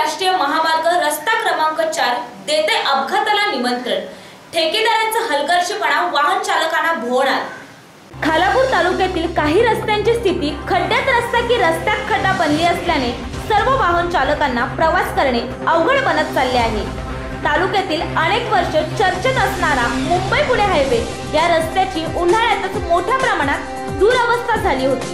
राष्ट्रीय महामार्ग रस्ता क्रमांक 4 देते अपघाताला निमंत्रण। ठेकेदारांचा हलगर्जीपणा वाहन चालकांना भोवणार। खालापूर तालुक्यातील काही रस्त्यांची स्थिती खड्ड्यात रस्ता की रस्त्यात खड्डा बनली असल्याने सर्व वाहन चालकांना प्रवास करणे अवघड बनत चालले आहे। तालुक्यातील अनेक वर्ष चर्चेत असणारा मुंबई पुणे हायवे या रस्त्याची उन्हाळ्यातच मोठ्या प्रमाणात दुरवस्था झाली होती,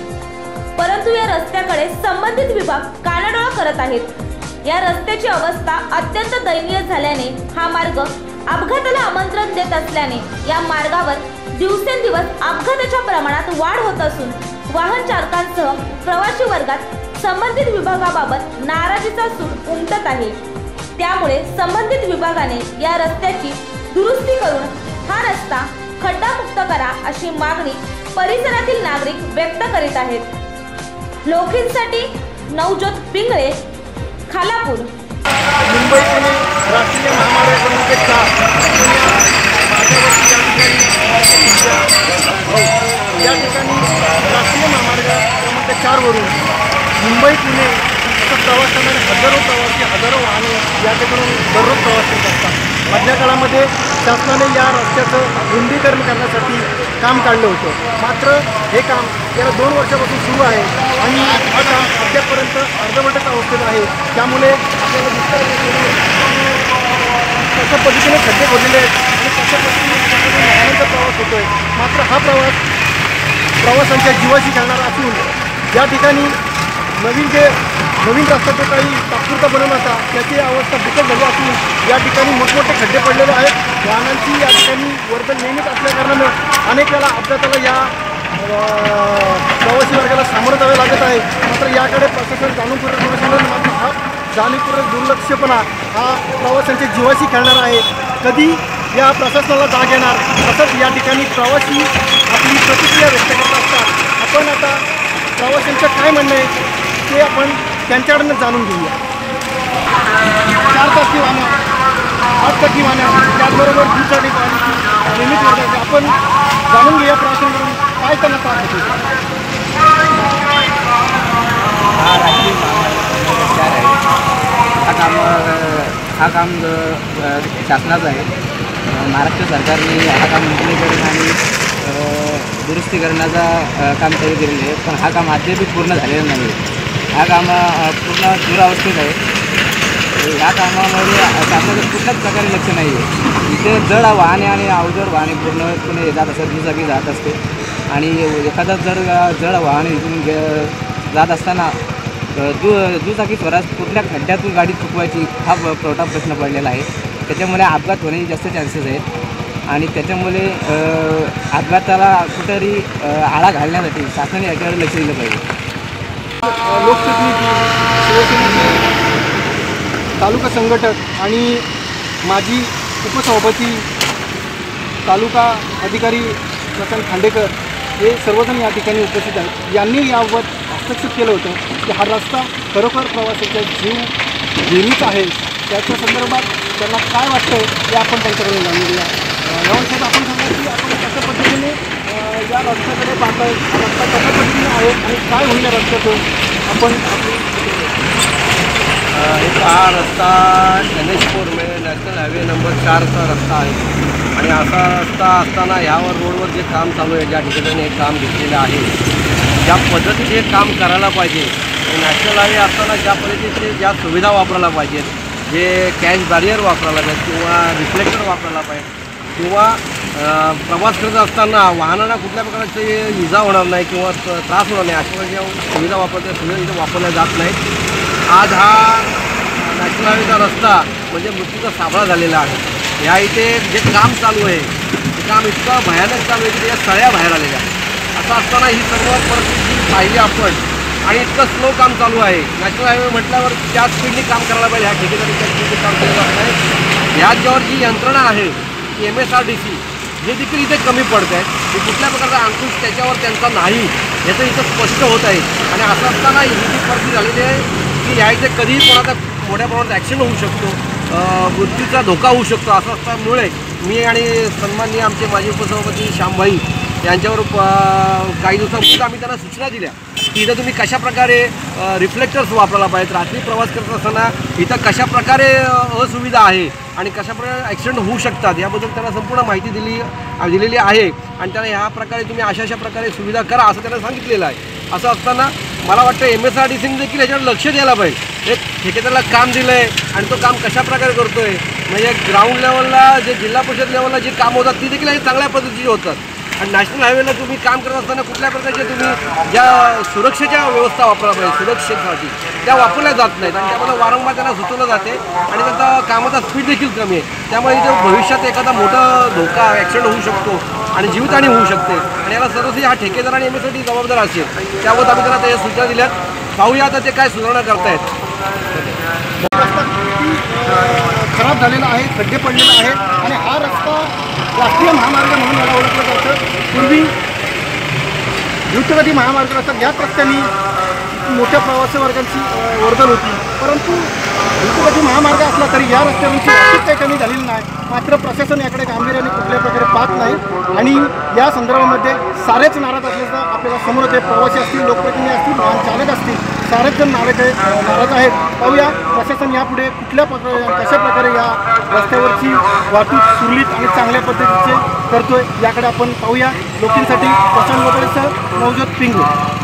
परंतु या रस्त्याकडे संबंधित विभाग कानाडोळा करत आहेत। या रस्त्याची अवस्था अत्यंत दयनीय झाल्याने हा मार्ग अपघाताला आमंत्रण देत असल्याने या मार्गावर दिवसेंदिवस अपघाताच्या प्रमाणात वाढ होत असून वाहन चालकांसह प्रवासी वर्गात संबंधित विभागाबाबत नाराजीचा सूर उमटत आहे। त्यामुळे संबंधित विभागाने या रस्त्याची दुरुस्ती करून हा रस्ता खड्डामुक्त करा अशी मागणी परिसरातील नागरिक व्यक्त करीत आहेत। लोकहितसाठी नवज्योत पिंगळे, खालापूर। मुंबई पुणे राष्ट्रीय महामार्ग क्रमांक 4 या ठिकाणी राष्ट्रीय महामार्ग क्रमांक 4 वरून मुंबई पुणे प्रवास करणारे हजारो वाहने या ठिकाणी दररोज प्रवास करत असतात। मधल्या काळामध्ये शासनाने या रस्त्याचं रुंदीकरण करण्यासाठी काम काढलं होतं, मात्र हे काम गेल्या 2 वर्षापासून सुरू आहे आणि हा काम अद्यापर्यंत अर्धवटच अवस्थेत आहे। त्यामुळे आपल्याला कशा पद्धतीने खड्डे भरलेले आहेत आणि कशा पद्धतीने वाहनांचा प्रवास होतो आहे, मात्र हा प्रवासांच्या जीवाशी खेळणारा असून या ठिकाणी नवीन रस्ता जो काही तात्पुरता बनवला होता त्याची अवस्था बिकट झाली असून या ठिकाणी मोठमोठे खड्डे पडलेले आहेत। वाहनांची या ठिकाणी वर्दळ नेहमीच असल्याकारणानं अनेक वेळा अपघाताला या प्रवासी वर्गाला सामोरं जावे लागत आहे। मात्र याकडे प्रशासन जाणूनपूर्वक मात्र हा जाणीवपूर्वक दुर्लक्षपणा हा प्रवाशांच्या जीवाशी खेळणारा आहे। कधी या प्रशासनाला जाग येणार असंच या ठिकाणी प्रवासी आपली प्रतिक्रिया व्यक्त करत असतात। आपण आता प्रवाशांचं काय म्हणणं आहे ते आपण त्यांच्याकडनं जाणून घेऊया। 4 चाकी वाहनं, 8 चाकी वाहनं, त्याचबरोबर दुचाकी वाहनं नेहमीच वाढतात। आपण जाणून घेऊया प्रवाशांकडून काय त्यांना त्रास होतो। हा राष्ट्रीय महामार्ग हा काम शासनाचं आहे। महाराष्ट्र सरकारने हा काम नुतनीकरण आणि दुरुस्ती करण्याचा काम चालू केलेलं आहे, पण हा काम अद्याप पूर्ण झालेलं नाही। हा काम पूर्ण दुरावस्थेत आहे। या कामामध्ये शासनाचं कुठल्याच प्रकारे लक्ष नाही आहे। इथे जड वाहने आणि अवजड वाहने पूर्णपणे जात असतात, दुचाकी जात असते आणि एखादा जड वाहने इथून जात असताना दुचाकी स्वराज कुठल्या खड्ड्यातून गाडी चुकवायची हा मोठा प्रश्न पडलेला आहे। त्याच्यामुळे अपघात होण्याचे जास्त चान्सेस आहेत आणि त्याच्यामुळे अपघाताला कुठेतरी आळा घालण्यासाठी शासनाने याच्यावर लक्ष दिलं पाहिजे। लोकप्रतिनिधी, शिवसेनेचे तालुका संघटक आणि माजी उपसभापती तालुका अधिकारी प्रशांत खांडेकर हे सर्वजण या ठिकाणी उपस्थित आहेत। यांनी याबाबत हस्तक्षेप केलं होतं की हा रस्ता खरोखर प्रवासाचा जीव घेणीच आहे। त्याच्या संदर्भात त्यांना काय वाटतं हे आपण त्यांच्याकडे जाणून घेऊया। यावर्षी आपण सांगा की आपण कशा पद्धतीने या रस्त्याकडे पाहताय, हा रस्ता कशा पद्धतीने आहे आणि काय होईल या रस्त्यातून आपण हा रस्ता NH4 में नॅशनल हायवे नंबर 4चा रस्ता आहे आणि असा रस्ता असताना ह्यावर रोडवर जे काम चालू आहे, ज्या ठिकाणी हे काम घेतलेलं आहे ज्या पद्धतीने हे काम करायला पाहिजे, नॅशनल हायवे असताना ज्या पद्धतीचे ज्या सुविधा वापरायला पाहिजेत, जे कॅश बॅरियर वापरायला पाहिजे किंवा रिफ्लेक्टर वापरायला पाहिजे किंवा प्रवास करत असताना वाहनांना कुठल्या प्रकारचे इजा होणार नाही किंवा त्रास होणार नाही अशा ज्या सुविधा वापरल्या सुविधा इथे वापरल्या जात नाहीत। आज हा नॅशनल हायवेचा रस्ता म्हणजे मृत्यूचा साबळा झालेला आहे। ह्या इथे जे काम चालू आहे ते काम इतकं भयानक चालू आहे की त्याच्या सळ्या बाहेर आलेल्या असं असताना ही सर्व परिस्थिती पाहिली आपण आणि इतकं स्लो काम चालू आहे। नॅशनल हायवे म्हटल्यावर त्या स्पीडने काम करायला पाहिजे, ह्या ठेकेदारीच्या स्पीडने काम केलं नाही। ह्याच्यावर जी यंत्रणा आहे ती MSRDC हे देखील इथे कमी पडत आहे की कुठल्या प्रकारचा अंकुश त्याच्यावर त्यांचा नाही याचं इथं स्पष्ट होत आहे। आणि असं असताना ही जी परिस्थिती झालेली आहे की ह्या इथे कधीही कोणाचा मोठ्या प्रमाणात ॲक्सिडेंट होऊ शकतो, मृत्यूचा धोका होऊ शकतो। असं असल्यामुळे मी आणि सन्माननीय आमचे माजी उपसभापती श्यामभाई यांच्यावर काही दिवसापूर्वी आम्ही त्यांना सूचना दिल्या की इथं तुम्ही कशाप्रकारे रिफ्लेक्टर्स वापरायला पाहिजेत, रात्री प्रवास करत असताना इथं कशाप्रकारे असुविधा आहे आणि कशाप्रकारे ॲक्सिडेंट होऊ शकतात याबद्दल त्यांना संपूर्ण माहिती दिलेली आहे आणि त्यांना ह्या प्रकारे तुम्ही अशा प्रकारे सुविधा करा असं त्यांना सांगितलेलं आहे. असं असताना मला वाटतं MSRTCने देखील याच्यावर लक्ष द्यायला पाहिजे. एक ठेकेदाराला काम दिलं आहे आणि तो काम कशाप्रकारे करतो आहे, म्हणजे ग्राउंड लेवलला जे जिल्हा परिषद लेवलला जे काम होतात ती देखील चांगल्या पद्धतीची होतात आणि नॅशनल हायवेला तुम्ही काम करत असताना कुठल्या प्रकारचे तुम्ही ज्या सुरक्षेच्या व्यवस्था वापरायला पाहिजे सुरक्षेसाठी त्या वापरल्या जात नाहीत आणि त्यामध्ये वारंवार त्यांना सुचवलं जाते आणि त्यांचा कामाचा स्पीड देखील कमी आहे. त्यामुळे इथे भविष्यात एखादा मोठा धोका ॲक्सिडेंट होऊ शकतो आणि जीवितहानी होऊ शकते आणि याला सर्वस्वी हा ठेकेदार आणि MSRTC जबाबदार असेल. त्याबाबत आम्ही त्यांना त्या सूचना दिल्यात. पाहूया आता ते काय सुधारणा करतायत. खराब झालेला आहे, खड्डे पडलेले आहेत आणि हा रस्ता राष्ट्रीय महामार्ग म्हणून याला ओळखलं जातं. पूर्वी द्रुतगती महामार्ग असतात याच रस्त्यांनी मोठ्या प्रवासी वर्गांची वर्दळ होती, परंतु द्रुतगती महामार्ग असला तरी या रस्त्यांची वाहतूक काही कमी झालेली नाही. मात्र प्रशासन याकडे गांभीर्याने कुठल्या प्रकारे पाहत नाही आणि या संदर्भामध्ये सारेच नाराज असल्याचं आपल्याला समोर येते. प्रवासी असतील, लोकप्रतिनिधी असतील, वाहन चालक असतील, सारेच जण नाराज आहेत. पाहूया प्रशासन यापुढे कुठल्या प्रकारे कशा प्रकारे या रस्त्यावरची वाहतूक सुरळीत आणि चांगल्या पद्धतीचे करतोय याकडे आपण पाहूया. लोकांसाठी प्रशांत गोपळेसह नवजोत पिंगळे.